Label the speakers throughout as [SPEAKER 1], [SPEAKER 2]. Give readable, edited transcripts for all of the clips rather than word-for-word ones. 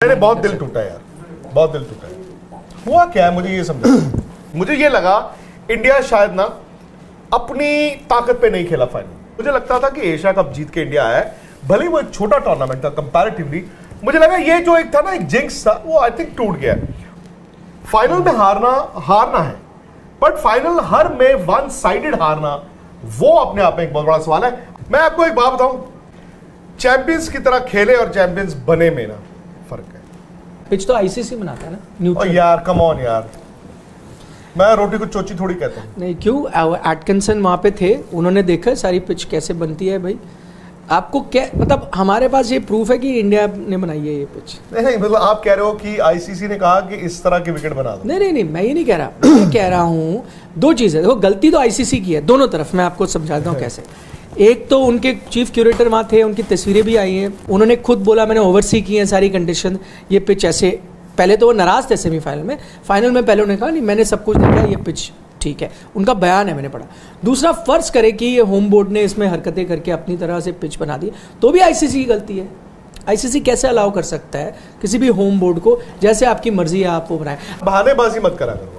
[SPEAKER 1] मेरे बहुत दिल टूटा यार, बहुत दिल टूटा। हुआ क्या है मुझे ये समझा। मुझे ये लगा इंडिया शायद ना अपनी ताकत पे नहीं खेला फाइनल। मुझे लगता था कि एशिया कप जीत के इंडिया आया है, भले ही वो एक छोटा टूर्नामेंट था कंपैरेटिवली। मुझे लगा ये जो एक था ना, एक जिंक्स था, वो आई थिंक टूट गया। फाइनल में हारना है, बट फाइनल हर में वन साइडेड हारना वो अपने आप में एक बहुत बड़ा सवाल है। मैं आपको एक बात बताऊं, चैंपियंस की तरह खेले और चैंपियंस बने में ना फर्क है।
[SPEAKER 2] पिच तो आईसीसी बनाता है ना।
[SPEAKER 1] और यार कम ऑन यार, मैं रोटी को चोची थोड़ी कहता हूँ।
[SPEAKER 2] नहीं क्यों, एटकिंसन वहाँ पे थे, उन्होंने देखा सारी पिच कैसे बनती है भाई। आपको क्या मतलब, हमारे पास ये प्रूफ है कि इंडिया ने बनाई है ये पिच।
[SPEAKER 1] नहीं मतलब आप कह रहे हो कि आईसीसी ने कहा कि इस तरह की विकेट बना दो।
[SPEAKER 2] नहीं मैं ये नहीं कह रहा, मैं कह रहा हूँ दो चीज़ें। देखो गलती तो आईसीसी की है दोनों तरफ, मैं आपको समझाता हूँ कैसे। एक तो उनके चीफ क्यूरेटर वहाँ थे, उनकी तस्वीरें भी आई हैं, उन्होंने खुद बोला मैंने ओवरसी की हैं सारी कंडीशन, ये पिच ऐसे। पहले तो वो नाराज़ थे सेमीफाइनल में, फाइनल में पहले उन्होंने कहा नहीं मैंने सब कुछ देखा, ये पिच ठीक है, उनका बयान है मैंने पढ़ा। दूसरा, फर्ज करे कि ये होम बोर्ड ने इसमें हरकतें करके अपनी तरह से पिच बना दी, तो भी आईसीसी की गलती है। आईसीसी कैसे अलाउ कर सकता है किसी भी होम बोर्ड को, जैसे आपकी मर्जी है आप वो बनाए।
[SPEAKER 1] बहानेबाजी मत करा करो।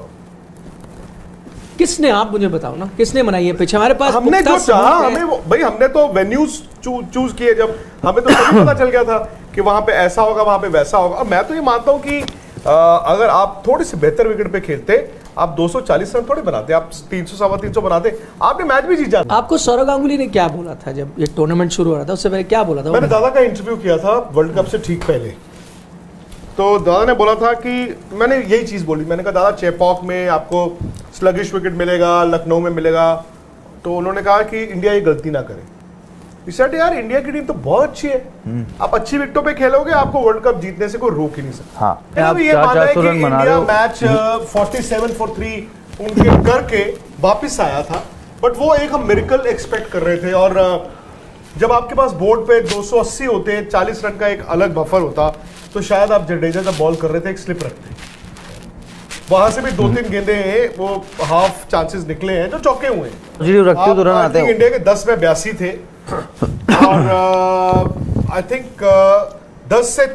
[SPEAKER 2] किसने, आप मुझे बताओ ना, किसने बनाई है पिच? हमारे पास
[SPEAKER 1] हमने जो चाहा, हमें भाई हमने तो वेन्यूज चूज किए, जब हमें तो तभी पता चल गया था कि वहां पे ऐसा होगा, वहां पे वैसा होगा। अब मैं तो ये मानता हूं कि अगर आप थोड़ी सी बेहतर विकेट पे खेलते, आप 240 रन थोड़ी बनाते, आप 300 सवा 300 बनाते, आपने मैच भी जीत जाता।
[SPEAKER 2] आपको सौरव गांगुली ने क्या बोला था जब ये टूर्नामेंट शुरू हो रहा था, उससे पहले क्या बोला था?
[SPEAKER 1] मैंने दादा का इंटरव्यू किया था वर्ल्ड कप से ठीक पहले, तो दादा ने बोला था कि मैंने यही चीज बोली, मैंने कहा दादा चेपॉक में आपको स्लगिश विकेट मिलेगा, लखनऊ में मिलेगा। तो उन्होंने कहा कि इंडिया ये गलती ना करे। इसे यार इंडिया की टीम तो बहुत अच्छी है, आप अच्छी विकेटों पे खेलोगे, आपको वर्ल्ड कप जीतने से कोई रोक ही नहीं सकता।
[SPEAKER 3] हाँ,
[SPEAKER 1] आप ये मानना है कि इंडिया मैच 47 for 3 उनके करके वापस आया था, बट वो एक हम मिरेकल एक्सपेक्ट कर रहे थे। और जब आपके पास बोर्ड पे 280 होते, 40 रन का एक अलग बफर होता, तो शायद आप जडेजा जब बॉल कर रहे थे एक स्लिप रखते, वहां से भी 2-3 गेंदे हैं, वो हाफ चांसेस निकले हैं जो चौके हुए हैं। इंडिया के 10 में 82 थे और आई थिंक 10 से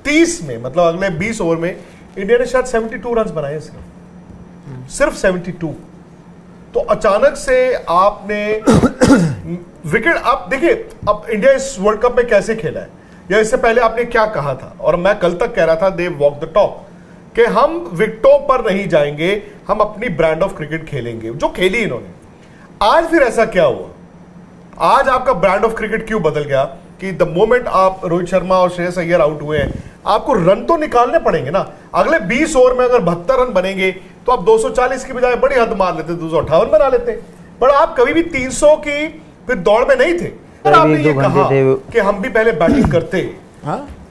[SPEAKER 1] 30 में, मतलब अगले 20 ओवर में इंडिया ने शायद 72 रन बनाए, सिर्फ 72। तो अचानक से आपने विकेट, आप देखिए अब इंडिया इस वर्ल्ड कप में कैसे खेला है, या इससे पहले आपने क्या कहा था, और मैं कल तक कह रहा था दे वॉक द टॉक, कि हम विकेटों पर नहीं जाएंगे, हम अपनी ब्रांड ऑफ क्रिकेट खेलेंगे, जो खेली इन्होंने। आज फिर ऐसा क्या हुआ? आज आपका ब्रांड ऑफ क्रिकेट क्यों बदल गया कि द मोमेंट आप रोहित शर्मा और श्रेयस अय्यर आउट हुए हैं, आपको रन तो निकालने पड़ेंगे ना। अगले 20 ओवर में अगर 72 रन बनेंगे तो आप 240 की बजाय बड़ी हद मार लेते, 258 बना लेते, पर आप कभी भी 300 की फिर दौड़ में नहीं थे। और आपने ये कहा कि हम भी पहले बैटिंग करते,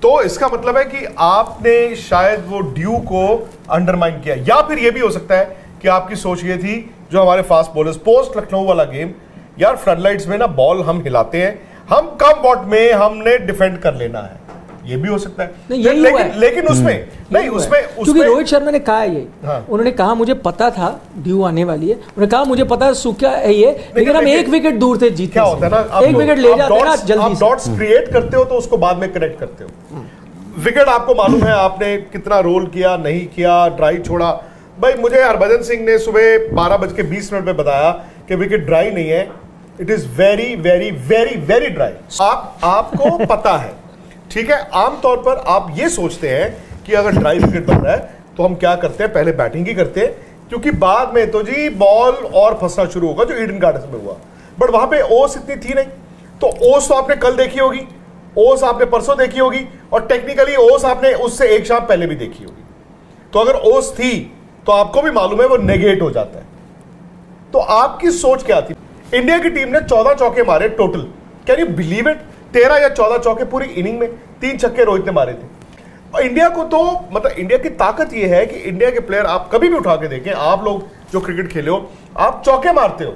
[SPEAKER 1] तो इसका मतलब है कि आपने शायद वो ड्यू को अंडरमाइन किया, या फिर ये भी हो सकता है कि आपकी सोच ये थी, जो हमारे फास्ट बॉलर्स पोस्ट लखनऊ वाला गेम, यार फ्लडलाइट्स में ना बॉल हम हिलाते हैं, हम कम वॉट में हमने डिफेंड कर लेना है, ये भी हो सकता है। लेकिन उसमें नहीं, उसमें
[SPEAKER 2] क्योंकि रोहित शर्मा ने कहा ये, उन्होंने कहा मुझे पता था ड्यू आने वाली है, उन्होंने कहा मुझे पता सूखा है ये, लेकिन हम एक विकेट दूर थे जीतने।
[SPEAKER 1] क्या होता है ना,
[SPEAKER 2] एक विकेट ले जाते हैं ना जल्दी,
[SPEAKER 1] आप डॉट्स क्रिएट करते हो तो उसको बाद में कनेक्ट करते हो। विकेट आपको मालूम है आपने कितना रोल किया, नहीं किया, ड्राई छोड़ा। भाई मुझे हरभजन सिंह ने सुबह 12:20 पे बताया कि विकेट ड्राई नहीं है, it is very very very very dry. आपको पता है, ठीक है। आमतौर पर आप ये सोचते हैं कि अगर ड्राई विकेट बन रहा है तो हम क्या करते हैं, पहले बैटिंग ही करते हैं, क्योंकि बाद में तो जी बॉल और फंसना शुरू होगा, जो ईडन गार्डन्स में हुआ। बट वहां पे ओस इतनी थी नहीं, तो ओस तो आपने कल देखी होगी, ओस आपने परसों देखी होगी, और टेक्निकली ओस आपने उससे एक शाम पहले भी देखी होगी। तो अगर ओस थी तो आपको भी मालूम है वो नेगेट हो जाता है। तो आपकी सोच क्या थी? इंडिया की टीम ने 14 चौके मारे total, can you believe it? 13 या 14 चौके पूरी इनिंग में, 3 छक्के रोहित ने मारे थे। और इंडिया को तो मतलब इंडिया की ताकत यह है कि इंडिया के प्लेयर आप कभी भी उठा के देखें, आप लोग जो क्रिकेट खेले हो, आप चौके मारते हो,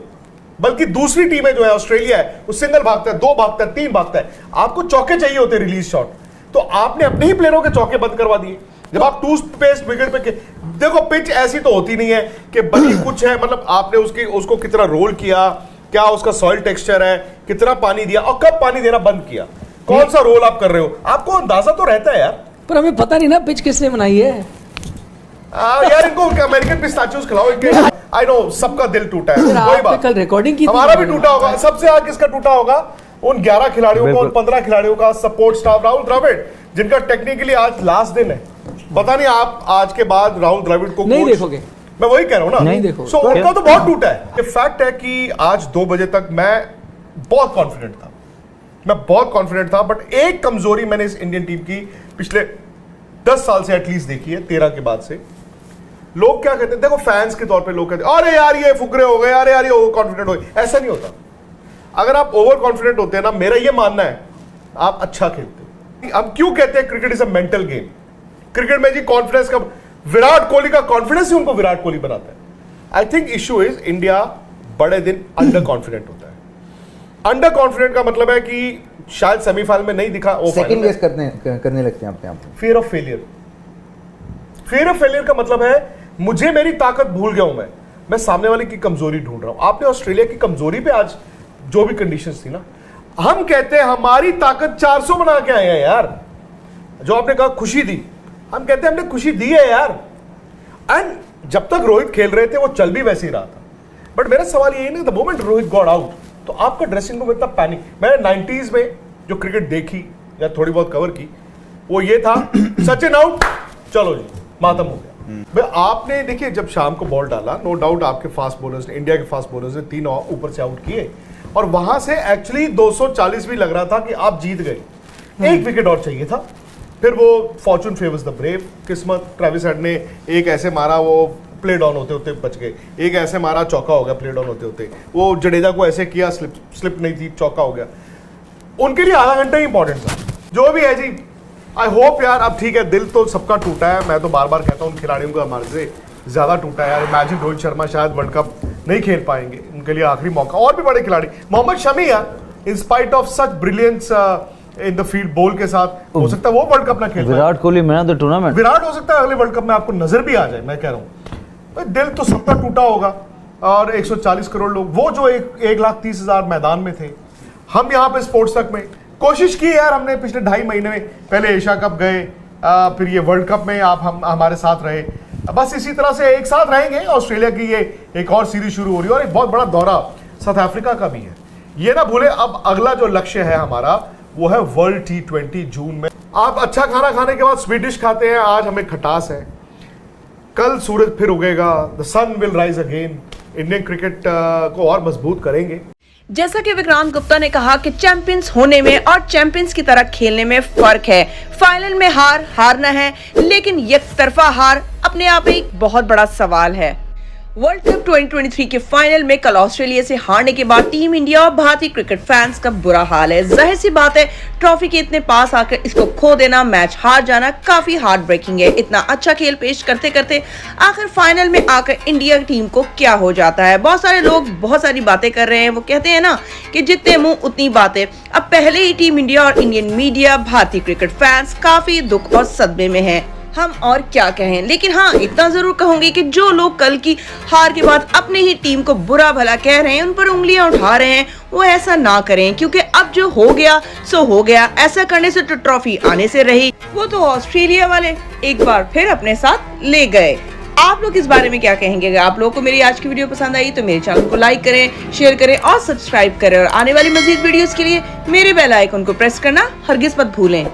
[SPEAKER 1] बल्कि दूसरी टीमें जो है ऑस्ट्रेलिया है वो सिंगल भागता है, 2 भागता है, 3 भागता है, आपको चौके चाहिए होते रिलीज शॉट। तो आपने अपने ही प्लेयरों के चौके बंद करवा दिए। जब आप टू पेस विकेट पे देखो, पिच ऐसी तो होती नहीं है कि बनी कुछ है, मतलब आपने उसको कितना रोल किया, क्या उसका सॉइल टेक्सचर है, कितना पानी दिया और कब पानी देना बंद किया, कौन सा रोल आप कर रहे हो, आपको अंदाजा तो रहता है यार।
[SPEAKER 2] पर हमें पता नहीं ना पिच किसने बनाई है।
[SPEAKER 1] यार इनको अमेरिकन पिस्ताचियोज खिलाओ इनके। आई नो सबका दिल टूटा है, कोई बात,
[SPEAKER 2] कल रिकॉर्डिंग की
[SPEAKER 1] हमारा भी टूटा होगा। सबसे आगे किसका टूटा होगा? उन 11 खिलाड़ियों का, उन 15 खिलाड़ियों का, सपोर्ट स्टाफ, राहुल द्रविड़ जिनका टेक्निकली आज लास्ट दिन है। पता नहीं आप आज के बाद राहुल द्रविड़ को
[SPEAKER 2] नहीं देखोगे,
[SPEAKER 1] मैं वही कह रहा हूं ना,
[SPEAKER 2] नहीं देखोगे।
[SPEAKER 1] सो उनका तो बहुत टूटा है। ये फैक्ट है कि आज 2 बजे तक मैं बहुत कॉन्फिडेंट था, बट एक कमजोरी मैंने इस इंडियन टीम की पिछले 10 साल से एटलीस्ट देखी है, 13 के बाद से। लोग क्या कहते हैं, देखो फैंस के तौर पे लोग कहते हैं अरे यार ये फुकरे हो गए, अरे यार ये ओवर कॉन्फिडेंट हो गए। ऐसा नहीं होता। अगर आप ओवर कॉन्फिडेंट होते हैं ना, मेरा ये मानना है आप अच्छा खेलते हो। हम क्यों कहते हैं cricket is a mental game? Cricket में जी कॉन्फिडेंस का, विराट कोहली का कॉन्फिडेंस ही उनको विराट कोहली बनाता है। I think issue is India बड़े दिन अंडर कॉन्फिडेंट होता है। अंडर कॉन्फिडेंट का मतलब है कि शायद सेमीफाइनल में नहीं दिखा,
[SPEAKER 3] सेकंड गेस करने लगते हैं अपने आप।
[SPEAKER 1] Fear of failure. Fear of failure का मतलब है मुझे मेरी ताकत भूल गया हूं, मैं सामने वाले की कमजोरी ढूंढ रहा हूं। आपने ऑस्ट्रेलिया की कमजोरी पे आज जो भी कंडीशंस थी ना, हम कहते हैं हमारी ताकत 400 बना के आए हैं यार। जो आपने कहा खुशी दी, हम कहते हैं हमने खुशी दी है यार। एंड जब तक रोहित खेल रहे थे वो चल भी वैसे ही रहा था। बट मेरा सवाल ये नहीं, the moment Rohit got out तो आपका ड्रेसिंग रूम इतना पैनिक। मैंने 90s में जो क्रिकेट देखी या थोड़ी बहुत कवर की, वो ये था सचिन आउट, चलो जी मातम हो गया। भाई आपने देखिए जब शाम को बॉल डाला, नो डाउट आपके फास्ट बॉलर्स ने, इंडिया के फास्ट बॉलर्स ने 3 ऊपर से आउट किए और वहां से एक्चुअली 240 भी लग रहा था कि आप जीत गए। एक विकेट और चाहिए था, फिर वो फॉर्चून फेवर्स द ब्रेव, किस्मत। ट्रेविस हेड ने एक ऐसे मारा, वो प्ले डाउन होते होते बच गए। एक ऐसे मारा, चौका हो गया प्ले डाउन होते होते। वो जडेजा को ऐसे किया, स्लिप नहीं थी, चौका हो गया। उनके लिए आधा घंटा ही इंपॉर्टेंट था। जो भी है जी, आई होप यार, अब ठीक है दिल तो सबका टूटा है। मैं तो बार बार कहता हूँ उन खिलाड़ियों का हमारे से ज्यादा टूटा है यार। इमेजिन रोहित शर्मा शायद वर्ल्ड कप नहीं खेल पाएंगे, उनके लिए आखिरी मौका। और भी बड़े खिलाड़ी, मोहम्मद शमी यार, in spite of such brilliance in the field ball के साथ, हो सकता है वो वर्ल्ड कप ना खेल।
[SPEAKER 3] Virat Kohli man of the tournament,
[SPEAKER 1] Virat हो सकता है अगले वर्ल्ड कप में आपको नजर भी आ जाए। मैं कह रहा हूँ दिल तो सबका टूटा होगा। और 140 करोड़ लोग, वो जो 1,30,000 मैदान में थे, हम यहाँ पे स्पोर्ट्स तक में कोशिश की यार हमने पिछले 2.5 महीने में। पहले एशिया कप गए, फिर ये वर्ल्ड कप में आप हमारे साथ रहे। बस इसी तरह से एक साथ रहेंगे। ऑस्ट्रेलिया की ये एक और सीरीज शुरू हो रही है और एक बहुत बड़ा दौरा साउथ अफ्रीका का भी है। ये ना भूले, अब अगला जो लक्ष्य है हमारा वो है वर्ल्ड T20 जून में। आप अच्छा खाना खाने के बाद स्वीट डिश खाते हैं, आज हमें खटास है। कल सूरज फिर उगेगा, the sun will rise again. Indian cricket को और मजबूत करेंगे।
[SPEAKER 4] जैसा कि विक्रांत गुप्ता ने कहा कि चैंपियंस होने में और चैंपियंस की तरह खेलने में फर्क है। फाइनल में हारना है, लेकिन एक तरफा हार अपने आप में एक बहुत बड़ा सवाल है। वर्ल्ड कप 2023 के फाइनल में कल ऑस्ट्रेलिया से हारने के बाद टीम इंडिया और भारतीय क्रिकेट फैंस का बुरा हाल है। जाहिर सी बात है, ट्रॉफी के इतने पास आकर इसको खो देना, मैच हार जाना काफी हार्ट ब्रेकिंग है। इतना अच्छा खेल पेश करते करते आखिर फाइनल में आकर इंडिया टीम को क्या हो जाता है। बहुत सारे लोग बहुत सारी बातें कर रहे हैं। वो कहते हैं ना कि जितने मुंह उतनी बातें। अब पहले ही टीम इंडिया और इंडियन मीडिया, भारतीय क्रिकेट फैंस काफी दुख और सदमे में है। हम और क्या कहें, लेकिन हाँ इतना जरूर कहूंगी कि जो लोग कल की हार के बाद अपने ही टीम को बुरा भला कह रहे हैं, उन पर उंगलियां उठा रहे हैं, वो ऐसा ना करें। क्योंकि अब जो हो गया सो हो गया। ऐसा करने से तो ट्रॉफी आने से रही। वो तो ऑस्ट्रेलिया वाले एक बार फिर अपने साथ ले गए। आप लोग इस बारे में क्या कहेंगे? अगर आप लोगों को मेरी आज की वीडियो पसंद आई तो मेरे चैनल को लाइक करें, शेयर करें और सब्सक्राइब करें। और आने वाली मजीद वीडियोस के लिए मेरे बेल आइकन को प्रेस करना हरगिज मत भूलें।